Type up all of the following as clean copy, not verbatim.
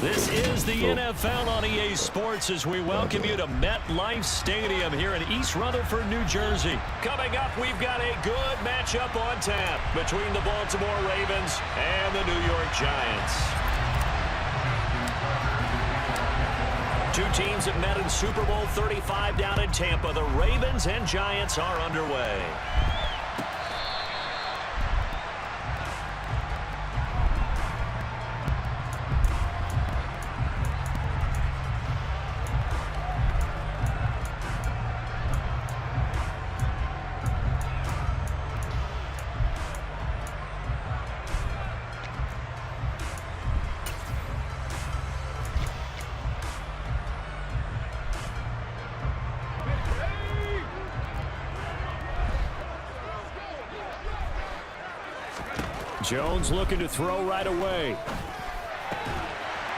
This is the NFL on EA Sports as we welcome you to MetLife Stadium here in East Rutherford, New Jersey. Coming up, we've got a good matchup on tap between the Baltimore Ravens and the New York Giants. Two teams have met in Super Bowl 35 down in Tampa. The Ravens and Giants are underway. Jones looking to throw right away.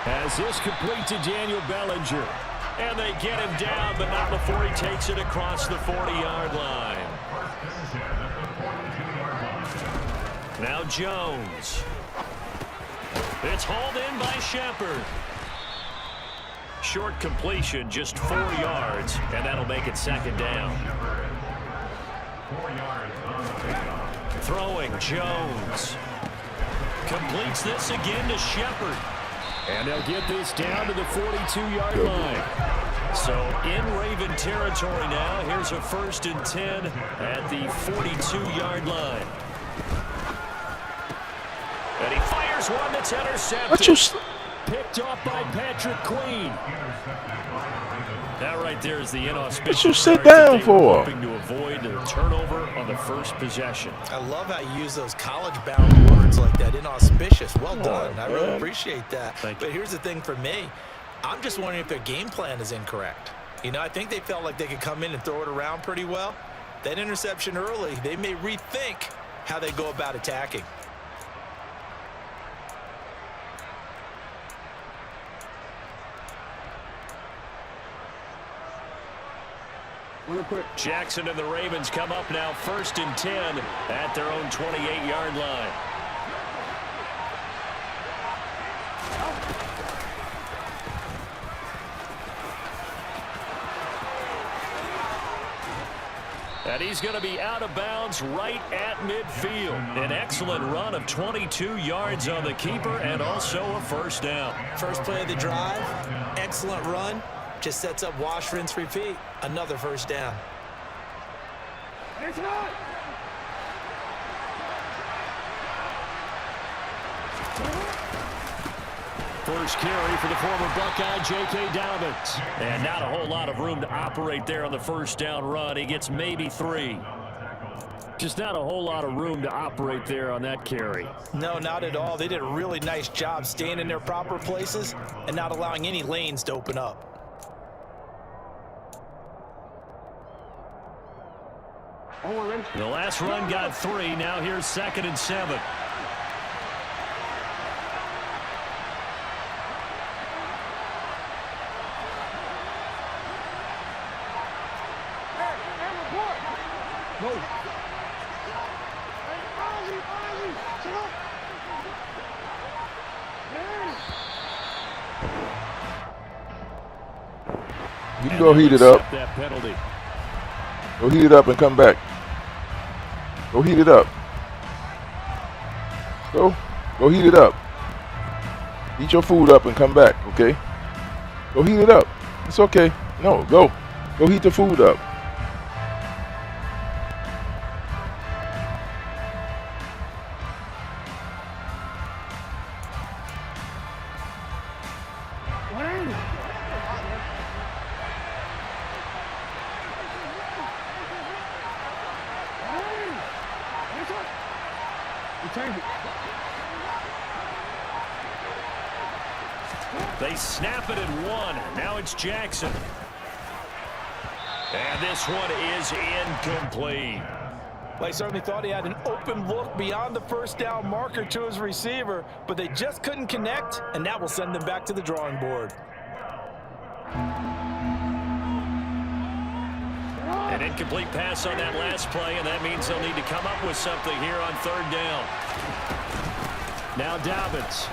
As this complete to Daniel Bellinger. And they get him down, but not before he takes it across the 40-yard line. Now Jones. It's hauled in by Shepard. Short completion, just 4 yards, and that'll make it second down. Throwing Jones. Completes this again to Shepard. And they'll get this down to the 42-yard line. So in Raven territory now. Here's a 1st and 10 at the 42-yard line. And he fires one that's intercepted. Picked off by Patrick Queen. That right there is the inauspicious. What you sit down for? Hoping to avoid a turnover on the first possession. I love how you use those college-bound words like that. Inauspicious. Well done. I really appreciate that. But here's the thing for me. I'm just wondering if their game plan is incorrect. You know, I think they felt like they could come in and throw it around pretty well. That interception early, they may rethink how they go about attacking. Jackson and the Ravens come up now 1st and 10 at their own 28-yard line. And he's going to be out of bounds right at midfield. An excellent run of 22 yards on the keeper and also a 1st down. First play of the drive, excellent run. Just sets up wash, rinse, repeat. Another 1st down. First carry for the former Buckeye, J.K. Dobbins. And not a whole lot of room to operate there on the 1st down run. He gets maybe 3. Just not a whole lot of room to operate there on that carry. No, not at all. They did a really nice job staying in their proper places and not allowing any lanes to open up. The last run got 3. Now here's 2nd and 7. You can go heat it up. Go heat it up and come back. Go heat it up. Go heat it up. Eat your food up and come back, okay? Go heat it up. It's okay. No, go heat the food up. They snap it at 1. Now it's Jackson. And this one is incomplete. Well, he certainly thought he had an open look beyond the 1st down marker to his receiver, but they just couldn't connect, and that will send them back to the drawing board. An incomplete pass on that last play, and that means they'll need to come up with something here on 3rd down. Now Dobbins.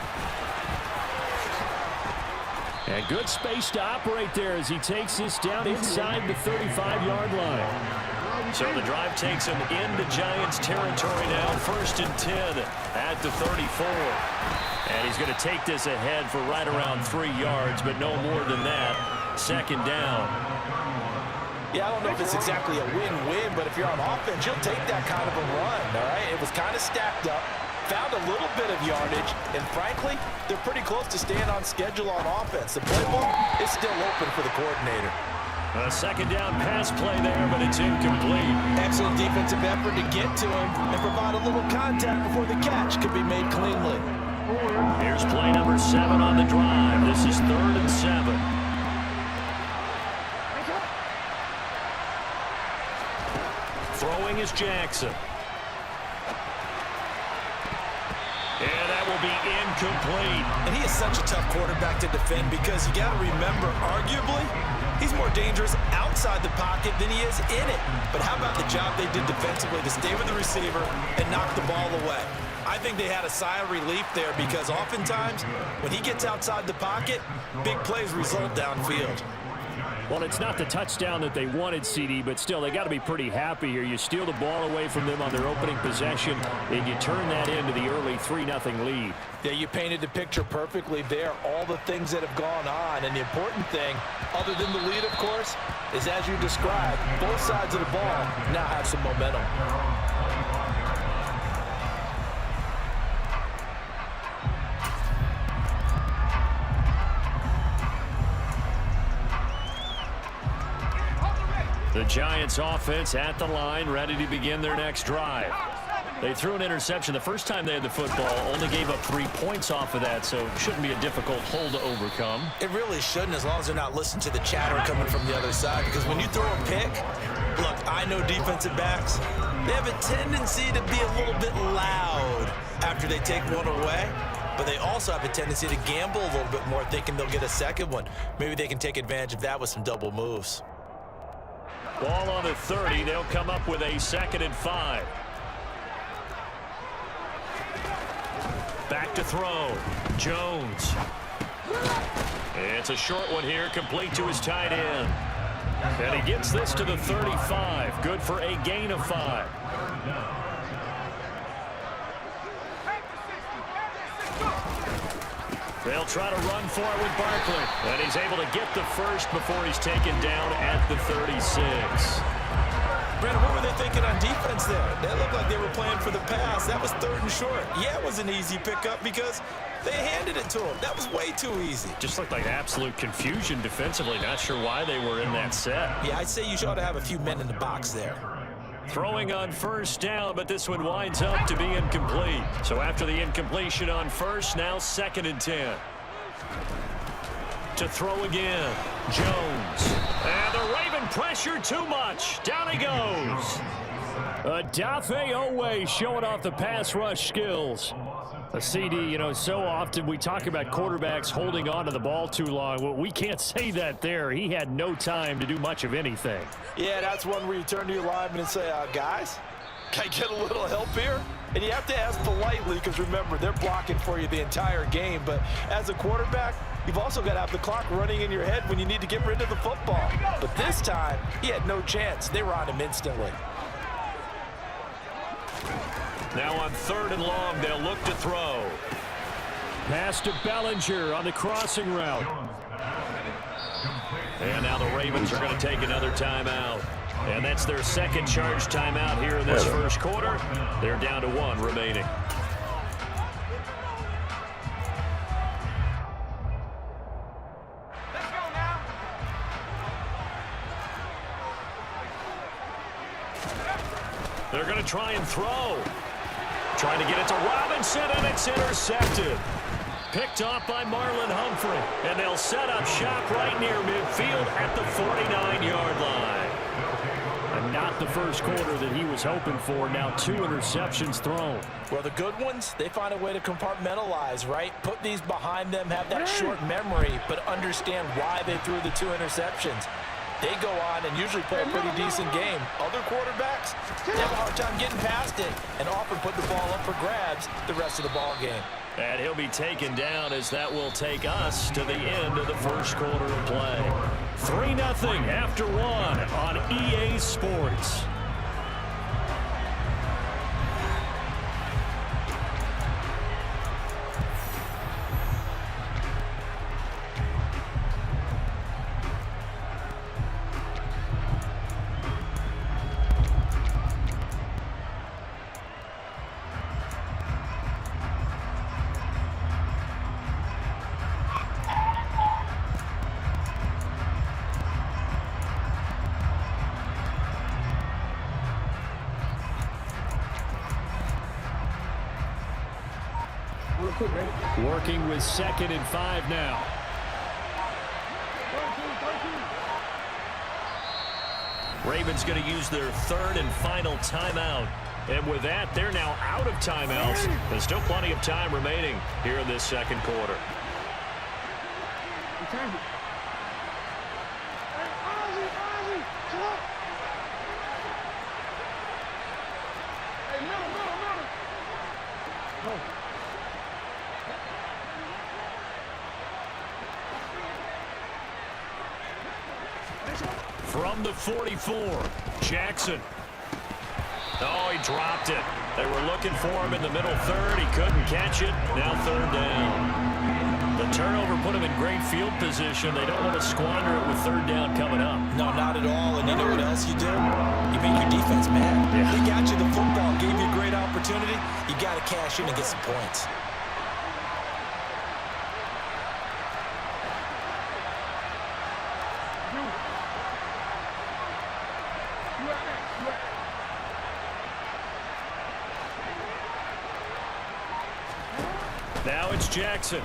And good space to operate there as he takes this down inside the 35-yard line. So the drive takes him into Giants territory now, 1st and 10 at the 34. And he's going to take this ahead for right around 3 yards, but no more than that. 2nd down. Yeah, I don't know if it's exactly a win-win, but if you're on offense, you'll take that kind of a run, all right? It was kind of stacked up, found a little bit of yardage, and frankly, they're pretty close to staying on schedule on offense. The playbook is still open for the coordinator. A 2nd down pass play there, but it's incomplete. Excellent defensive effort to get to him and provide a little contact before the catch could be made cleanly. Here's play number 7 on the drive. This is 3rd and 7. Throwing is Jackson. And that will be incomplete. And he is such a tough quarterback to defend because you got to remember, arguably, he's more dangerous outside the pocket than he is in it. But how about the job they did defensively to stay with the receiver and knock the ball away? I think they had a sigh of relief there because oftentimes when he gets outside the pocket, big plays result downfield. Well, it's not the touchdown that they wanted, CD, but still, they got to be pretty happy here. You steal the ball away from them on their opening possession, and you turn that into the early 3-0 lead. Yeah, you painted the picture perfectly there, all the things that have gone on. And the important thing, other than the lead, of course, is as you described, both sides of the ball now have some momentum. The Giants offense at the line, ready to begin their next drive. They threw an interception the first time they had the football, only gave up 3 points off of that, so it shouldn't be a difficult hole to overcome. It really shouldn't, as long as they're not listening to the chatter coming from the other side, because when you throw a pick, look, I know defensive backs, they have a tendency to be a little bit loud after they take one away, but they also have a tendency to gamble a little bit more, thinking they'll get a second one. Maybe they can take advantage of that with some double moves. Ball on the 30. They'll come up with a 2nd and 5. Back to throw. Jones. It's a short one here, complete to his tight end. And he gets this to the 35. Good for a gain of 5. They'll try to run for it with Barkley. And he's able to get the first before he's taken down at the 36. Brandon, what were they thinking on defense there? They looked like they were playing for the pass. That was 3rd and short. Yeah, it was an easy pickup because they handed it to him. That was way too easy. Just looked like absolute confusion defensively. Not sure why they were in that set. Yeah, I'd say you ought to have a few men in the box there. Throwing on 1st down, but this one winds up to be incomplete. So after the incompletion on 1st, now 2nd and 10. To throw again, Jones. And the Raven pressure too much. Down he goes. Adafe Owe showing off the pass rush skills. A CD, so often we talk about quarterbacks holding on to the ball too long. Well, we can't say that there. He had no time to do much of anything. Yeah, that's one where you turn to your lineman and say, guys, can I get a little help here? And you have to ask politely because, remember, they're blocking for you the entire game. But as a quarterback, you've also got to have the clock running in your head when you need to get rid of the football. But this time, he had no chance. They were on him instantly. Now on 3rd and long, they'll look to throw. Pass to Bellinger on the crossing route. And now the Ravens are going to take another timeout. And that's their 2nd charge timeout here in this 1st quarter. They're down to 1 remaining. They're going to try and throw. Trying to get it to Robinson, and it's intercepted. Picked off by Marlon Humphrey. And they'll set up shop right near midfield at the 49-yard line. And not the first quarter that he was hoping for. Now 2 interceptions thrown. Well, the good ones, they find a way to compartmentalize, right? Put these behind them, have that short memory, but understand why they threw the 2 interceptions. They go on and usually play a pretty decent game. Other quarterbacks, they have a hard time getting past it and often put the ball up for grabs the rest of the ball game. And he'll be taken down as that will take us to the end of the first quarter of play. 3-0 after 1 on EA Sports. Working with 2nd and 5 now. Ravens going to use their 3rd and final timeout. And with that, they're now out of timeouts. There's still plenty of time remaining here in this second quarter. From the 44, Jackson. Oh, he dropped it. They were looking for him in the middle third. He couldn't catch it. Now 3rd down. The turnover put him in great field position. They don't want to squander it with 3rd down coming up. No, not at all. And you know what else you do? You make your defense mad. Yeah. They got you the football, gave you a great opportunity. You got to cash in and get some points. Now it's Jackson.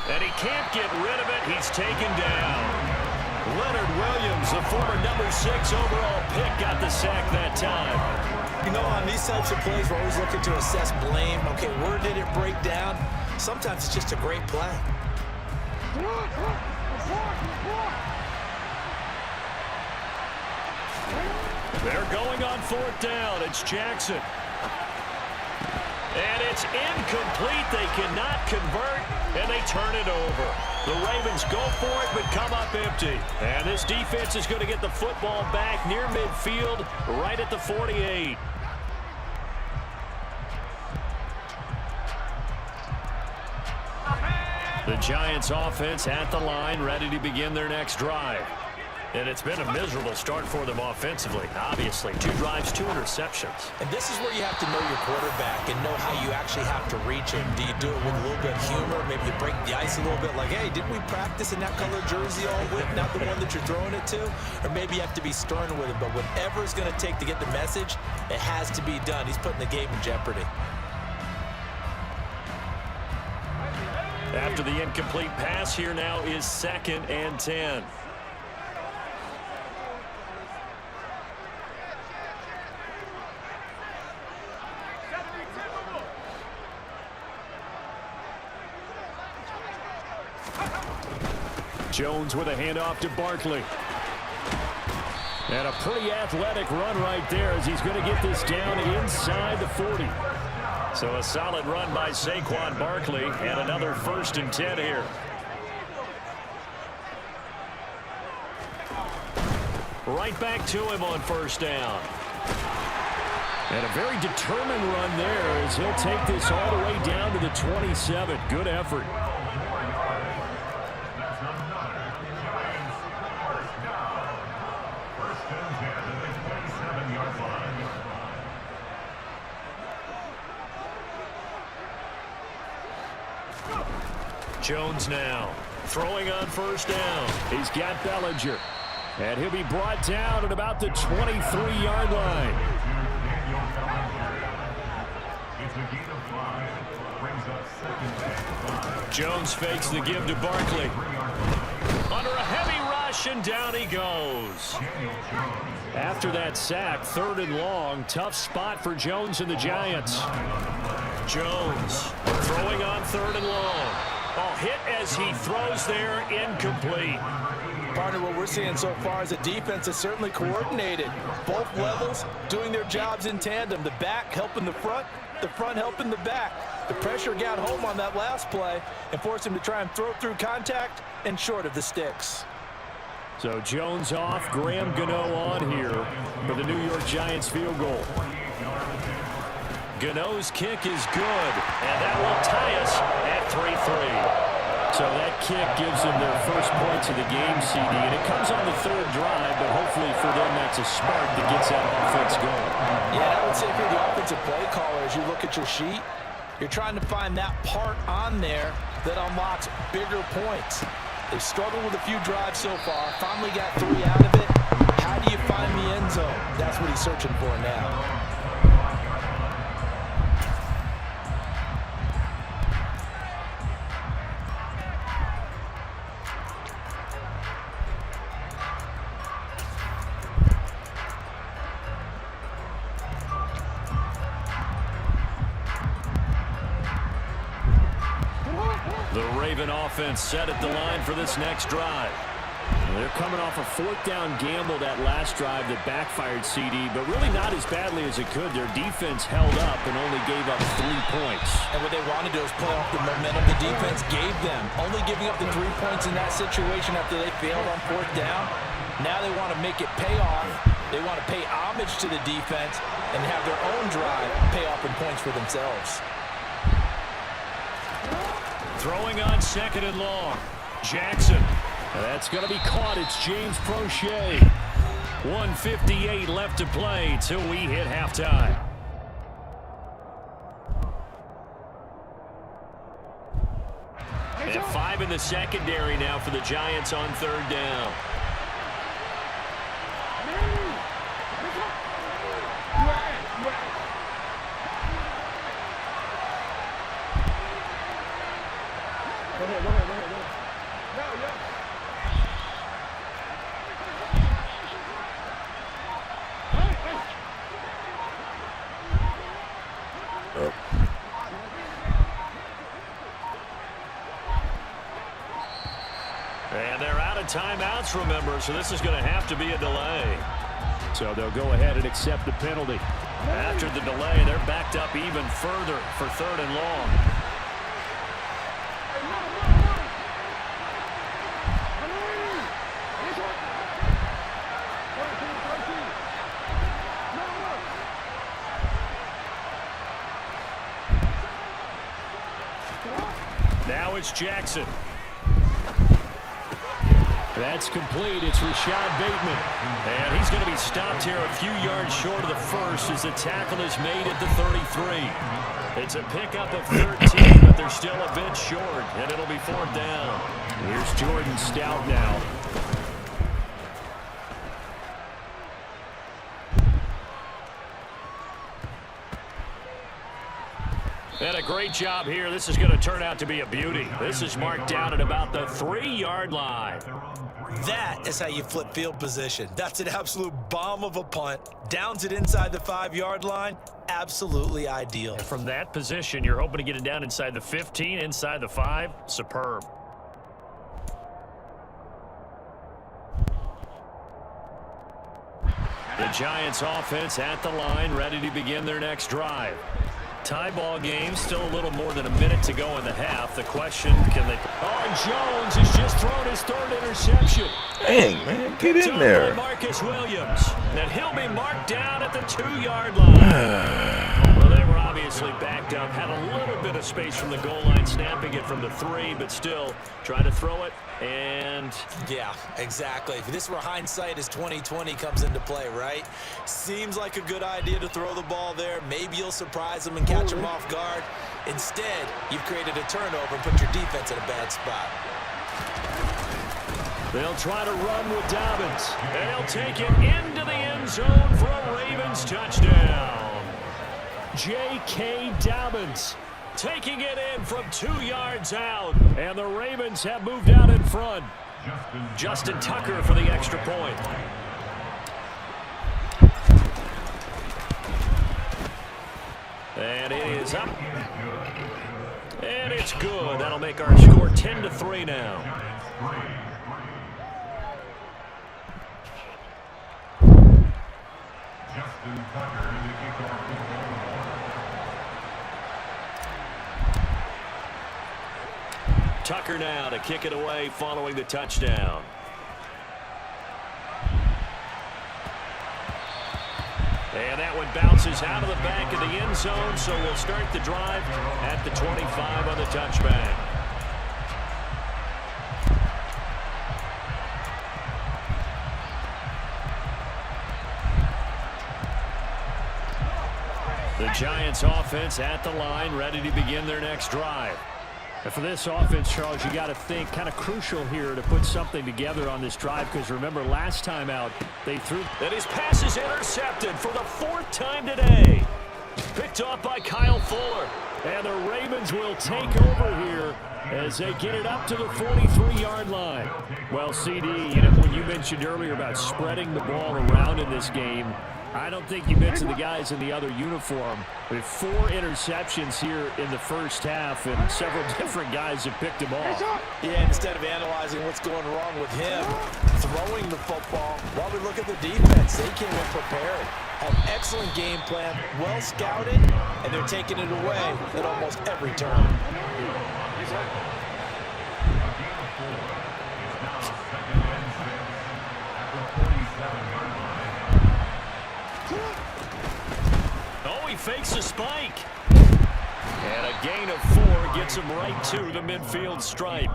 And he can't get rid of it. He's taken down. Leonard Williams, the former number 6 overall pick, got the sack that time. You know, on these types of plays, we're always looking to assess blame. Okay, where did it break down? Sometimes it's just a great play. They're going on 4th down. It's Jackson. And it's incomplete. They cannot convert, and they turn it over. The Ravens go for it, but come up empty. And this defense is going to get the football back near midfield, right at the 48. The Giants offense at the line, ready to begin their next drive. And it's been a miserable start for them offensively. Obviously, 2 drives, 2 interceptions. And this is where you have to know your quarterback and know how you actually have to reach him. Do you do it with a little bit of humor? Maybe you break the ice a little bit like, hey, didn't we practice in that color jersey all week, not the one that you're throwing it to? Or maybe you have to be stern with it. But whatever it's going to take to get the message, it has to be done. He's putting the game in jeopardy. After the incomplete pass, here now is 2nd and 10. Jones with a handoff to Barkley. And a pretty athletic run right there as he's going to get this down inside the 40. So a solid run by Saquon Barkley and another 1st and 10 here. Right back to him on 1st down. And a very determined run there as he'll take this all the way down to the 27. Good effort. Jones now throwing on 1st down. He's got Bellinger. And he'll be brought down at about the 23-yard line. Jones fakes the give to Barkley. Under a heavy rush, and down he goes. After that sack, 3rd and long. Tough spot for Jones and the Giants. Jones throwing on 3rd and long. Ball hit as he throws there, incomplete. Partner, what we're seeing so far is a defense that's certainly coordinated. Both levels doing their jobs in tandem. The back helping the front, The front helping the back. The pressure got home on that last play and forced him to try and throw through contact and short of the sticks. So Jones off, Graham Gano on here for the New York Giants field goal. Gano's kick is good, and that will tie us at 3-3. So that kick gives them their first points of the game, CD, and it comes on the third drive, but hopefully for them that's a spark that gets that offense going. Yeah, I would say if you're the offensive play caller, as you look at your sheet, you're trying to find that part on there that unlocks bigger points. They've struggled with a few drives so far, finally got 3 out of it. How do you find the end zone? That's what he's searching for now. The Raven offense set at the line for this next drive. They're coming off a 4th down gamble that last drive that backfired, CD, but really not as badly as it could. Their defense held up and only gave up 3 points. And what they wanted to do is play off the momentum the defense gave them. Only giving up the 3 points in that situation after they failed on 4th down. Now they want to make it pay off. They want to pay homage to the defense and have their own drive pay off in points for themselves. Throwing on 2nd and long. Jackson. That's going to be caught. It's James Prochet. 1:58 left to play till we hit halftime. And 5 in the secondary now for the Giants on 3rd down. And they're out of timeouts, remember, so this is going to have to be a delay. So they'll go ahead and accept the penalty. After the delay, they're backed up even further for 3rd and long. Now it's Jackson. That's complete. It's Rashad Bateman. And he's going to be stopped here a few yards short of the first as the tackle is made at the 33. It's a pickup of 13, but they're still a bit short, and it'll be 4th down. Here's Jordan Stout now. And a great job here. This is going to turn out to be a beauty. This is marked down at about the 3-yard line. That is how you flip field position. That's an absolute bomb of a punt. Downs it inside the 5-yard line. Absolutely ideal. And from that position, you're hoping to get it down inside the 15, inside the 5. Superb. The Giants offense at the line, ready to begin their next drive. Tie ball game, still a little more than a minute to go in the half. The question, can they... Oh, Jones has just thrown his 3rd interception. Dang, man, get in there. Marcus Williams. And he'll be marked down at the 2-yard line. Well, they were obviously backed up, had a little bit of space from the goal line, snapping it from the 3, but still trying to throw it. And yeah, exactly. If this were hindsight as 2020 comes into play, right? Seems like a good idea to throw the ball there. Maybe you'll surprise them and catch them off guard. Instead, you've created a turnover and put your defense in a bad spot. They'll try to run with Dobbins. They'll take it into the end zone for a Ravens touchdown. J.K. Dobbins taking it in from 2 yards out. And the Ravens have moved out in front. Justin Tucker for the extra point. And it is up. And it's good. That'll make our score 10-3 now. Tucker now to kick it away following the touchdown. And that one bounces out of the back of the end zone, so we'll start the drive at the 25 on the touchback. The Giants offense at the line, ready to begin their next drive. And for this offense, Charles, you got to think kind of crucial here to put something together on this drive, because remember last time out they threw. And his pass is intercepted for the 4th time today. Picked off by Kyle Fuller. And the Ravens will take over here as they get it up to the 43-yard line. Well, CD, when you mentioned earlier about spreading the ball around in this game, I don't think you mentioned the guys in the other uniform. We have 4 interceptions here in the first half, and several different guys have picked them off. Yeah, instead of analyzing what's going wrong with him throwing the football, while we look at the defense, they came in prepared. Have excellent game plan, well scouted, and they're taking it away at almost every turn. He fakes a spike. And a gain of 4 gets him right to the midfield stripe.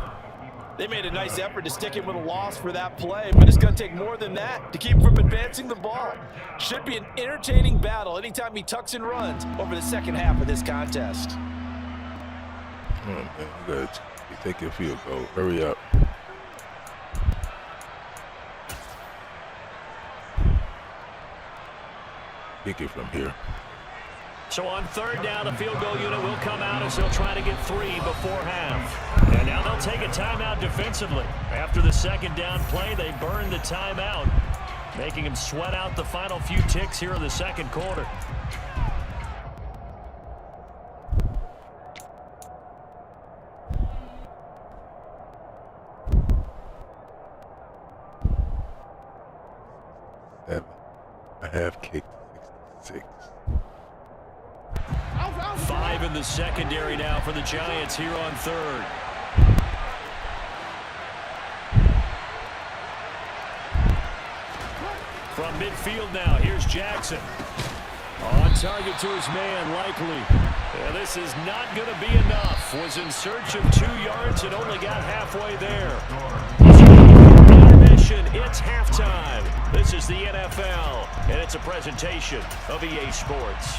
They made a nice effort to stick him with a loss for that play, but it's going to take more than that to keep him from advancing the ball. Should be an entertaining battle anytime he tucks and runs over the second half of this contest. Oh, man, good. You take your field goal. Hurry up. Kick it from here. So on 3rd down, the field goal unit will come out as they'll try to get 3 before half. And now they'll take a timeout defensively. After the 2nd down play, they burn the timeout, making them sweat out the final few ticks here in the 2nd quarter. I have kicked 66. 5 in the secondary now for the Giants here on 3rd. From midfield now, here's Jackson. On target to his man, likely. Yeah, this is not going to be enough. Was in search of 2 yards and only got halfway there. Intermission, it's halftime. This is the NFL, and it's a presentation of EA Sports.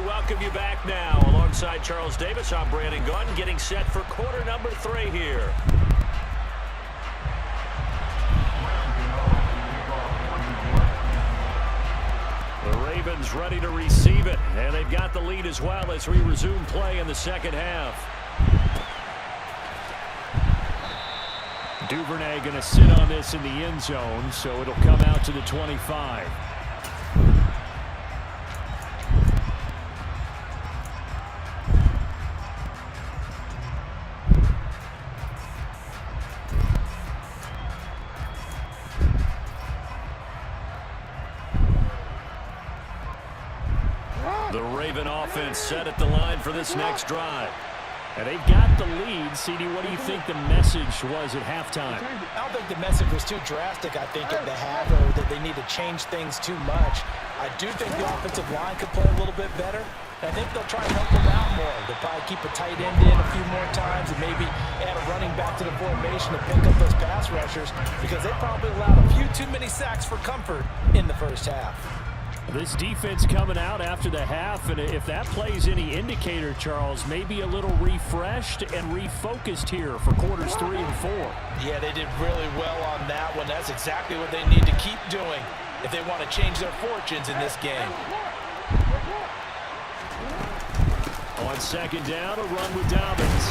Welcome you back now. Alongside Charles Davis, I'm Brandon Gunn, getting set for quarter number 3 here. The Ravens ready to receive it, and they've got the lead as well as we resume play in the 2nd half. Duvernay going to sit on this in the end zone, so it'll come out to the 25. The Raven offense set at the line for this next drive. And they've got the lead. CD, what do you think the message was at halftime? I don't think the message was too drastic, I think, at the half, or that they need to change things too much. I do think the offensive line could play a little bit better. I think they'll try and help them out more. They'll probably keep a tight end in a few more times and maybe add a running back to the formation to pick up those pass rushers, because they probably allowed a few too many sacks for comfort in the first half. This defense coming out after the half, and if that plays any indicator, Charles, maybe a little refreshed and refocused here for quarters 3 and 4. Yeah, they did really well on that one. That's exactly what they need to keep doing if they want to change their fortunes in this game. On 2nd down, a run with Dobbins.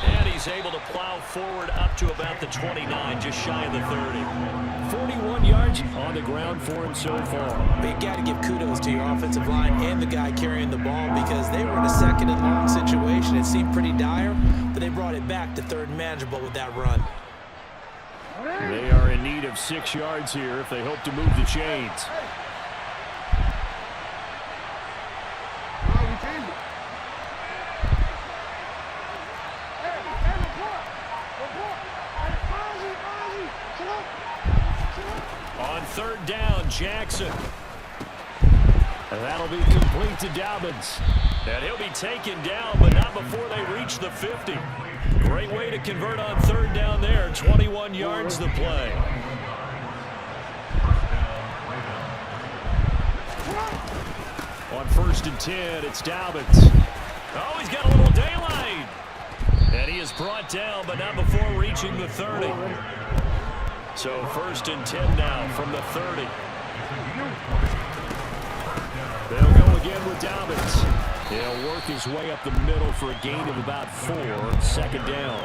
And he's he's able to plow forward up to about the 29, just shy of the 30. 41 yards on the ground for him so far. But you got to give kudos to your offensive line and the guy carrying the ball because they were in a second and long situation. It seemed pretty dire, but they brought it back to third and manageable with that run. They are in need of 6 yards here if they hope to move the chains. On third down, Jackson. And that'll be complete to Dobbins. And he'll be taken down, but not before they reach the 50. Great way to convert on third down there. 21 yards the play. On 1st and 10, it's Dobbins. Oh, he's got a little daylight. And he is brought down, but not before reaching the 30. So 1st and 10 now from the 30. They'll go again with Dobbins. He'll work his way up the middle for a gain of about 4. 2nd down.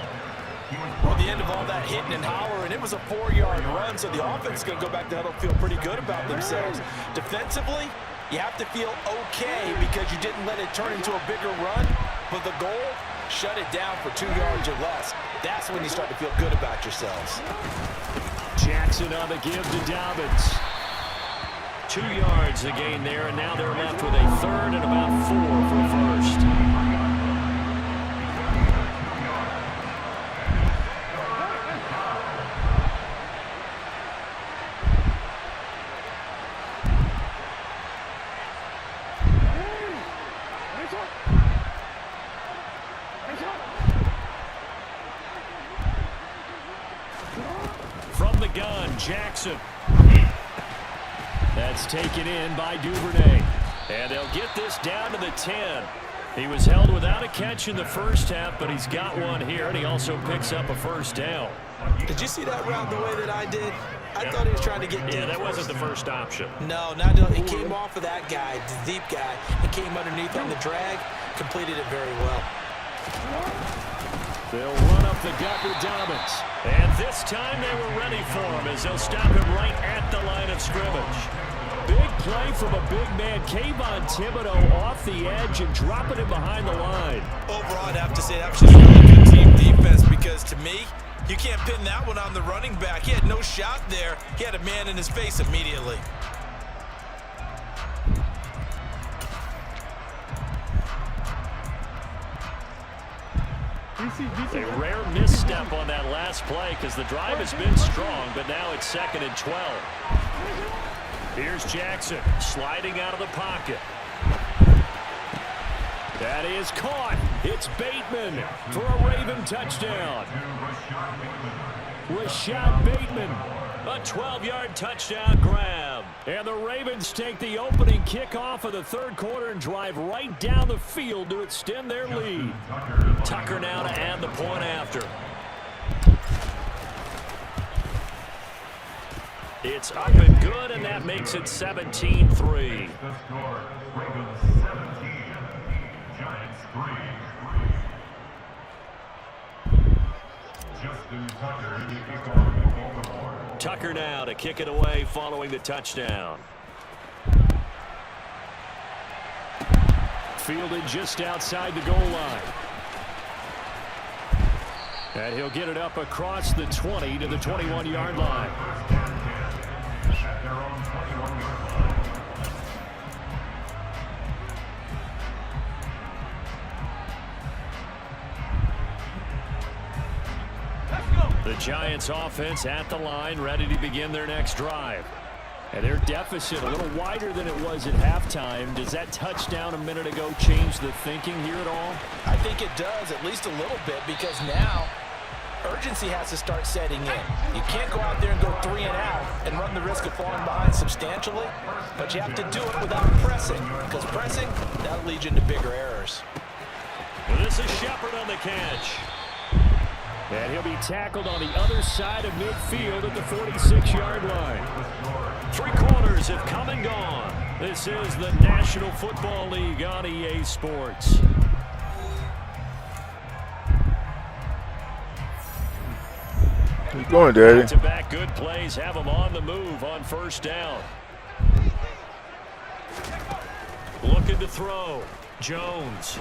Well, the end of all that hitting and hollering, it was a 4-yard run, so the offense is going to go back to huddle, feel pretty good about themselves. Defensively, you have to feel okay because you didn't let it turn into a bigger run, but the goal, shut it down for 2 yards or less. That's when you start to feel good about yourselves. Jackson on the give to Dobbins. 2 yards the gain there, and now they're left with a 3rd and about 4 for 1st. From the gun, Jackson. That's taken in by Duvernay. And they'll get this down to the 10. He was held without a catch in the first half, but he's got one here, and he also picks up a 1st down. Did you see that route the way that I did? I thought he was trying to get deep. Yeah, that wasn't the first option. No, he came off of that guy, the deep guy, and came underneath on the drag, completed it very well. They'll run up the gut with Dobbins. And this time they were ready for him as they'll stop him right at the line of scrimmage. Big play from a big man. Kayvon Thibodeau off the edge and dropping him behind the line. Overall, I'd have to say that was just really good team defense because to me, you can't pin that one on the running back. He had no shot there. He had a man in his face immediately. A rare misstep on that last play because the drive has been strong, but now it's 2nd and 12. Here's Jackson sliding out of the pocket. That is caught. It's Bateman for a Raven touchdown. Rashad Bateman. A 12-yard touchdown grab. And the Ravens take the opening kickoff of the 3rd quarter and drive right down the field to extend their lead. Tucker now to add the point after. It's up and good, and that makes it 17-3. Tucker now to kick it away following the touchdown. Fielded just outside the goal line. And he'll get it up across the 20 to the 21-yard line. The Giants offense at the line, ready to begin their next drive. And their deficit a little wider than it was at halftime. Does that touchdown a minute ago change the thinking here at all? I think it does, at least a little bit, because now urgency has to start setting in. You can't go out there and go 3 and out and run the risk of falling behind substantially, but you have to do it without pressing, because pressing, that'll lead you into bigger errors. Well, this is Shepard on the catch. And he'll be tackled on the other side of midfield at the 46-yard line. 3 quarters have come and gone. This is the National Football League on EA Sports. Keep going, Daddy. Back-to-back good plays have him on the move on first down. Looking to throw. Jones.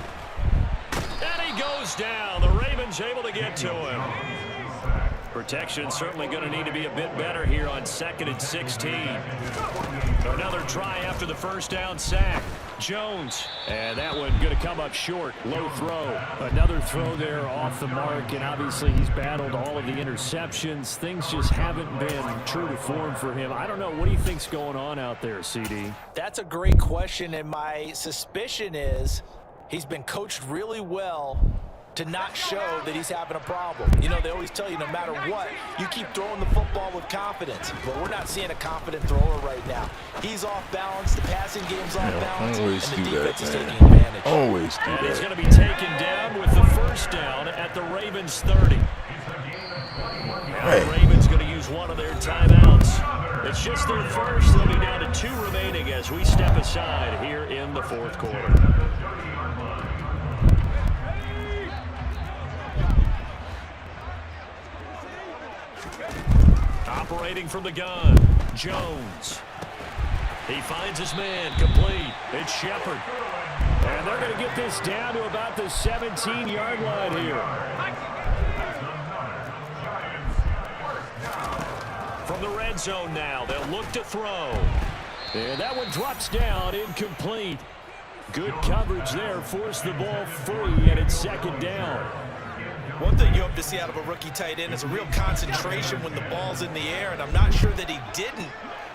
And he goes down. The Ravens able to get to him. Protection certainly going to need to be a bit better here on 2nd and 16. Another try after the first down sack. Jones. And that one going to come up short. Low throw. Another throw there off the mark. And obviously he's battled all of the interceptions. Things just haven't been true to form for him. I don't know. What do you think's going on out there, CD? That's a great question. And my suspicion is he's been coached really well to not show that he's having a problem. You know, they always tell you no matter what, you keep throwing the football with confidence. But we're not seeing a confident thrower right now. He's off balance. The passing game's off balance. Always and the do defense that, is man. taking advantage. Always do And that. it's going to be taken down with the first down at the Ravens 30. Now the Ravens going to use one of their timeouts. It's just their first. They'll be down to 2 remaining as we step aside here in the 4th quarter. Operating from the gun, Jones. He finds his man, complete. It's Shepard. And they're going to get this down to about the 17-yard line here. From the red zone now, they'll look to throw. And that one drops down, incomplete. Good coverage there, forced the ball free, and it's 2nd down. One thing you hope to see out of a rookie tight end is a real concentration when the ball's in the air, and I'm not sure that he didn't,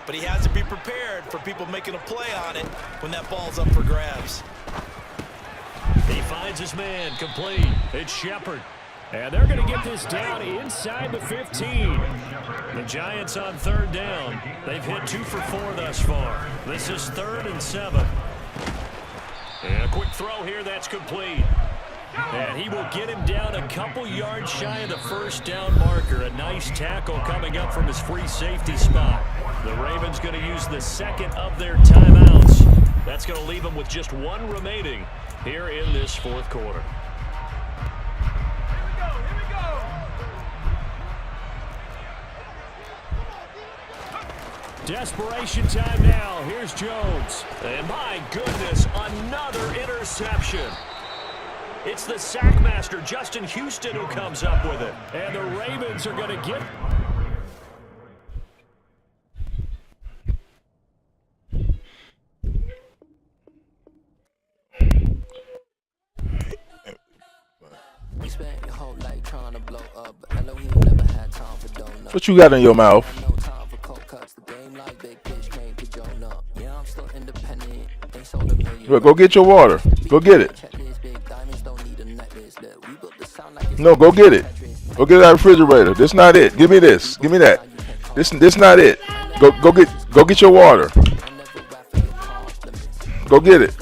but he has to be prepared for people making a play on it when that ball's up for grabs. He finds his man, complete. It's Shepard. And they're going to get this down inside the 15. The Giants on 3rd down. They've hit 2 for 4 thus far. This is 3rd and 7. And a quick throw here, that's complete. And he will get him down a couple yards shy of the first down marker. A nice tackle coming up from his free safety spot. The Ravens going to use the 2nd of their timeouts. That's going to leave them with just 1 remaining here in this 4th quarter. Desperation time now. Here's Jones. And my goodness, another interception. It's the sack master, Justin Houston, who comes up with it. And the Ravens are going to get... What you got in your mouth? Look, go get your water. Go get it. No, go get it. Go get it out of the refrigerator. This not it. Give me this. Give me that. This not it. Go get your water. Go get it.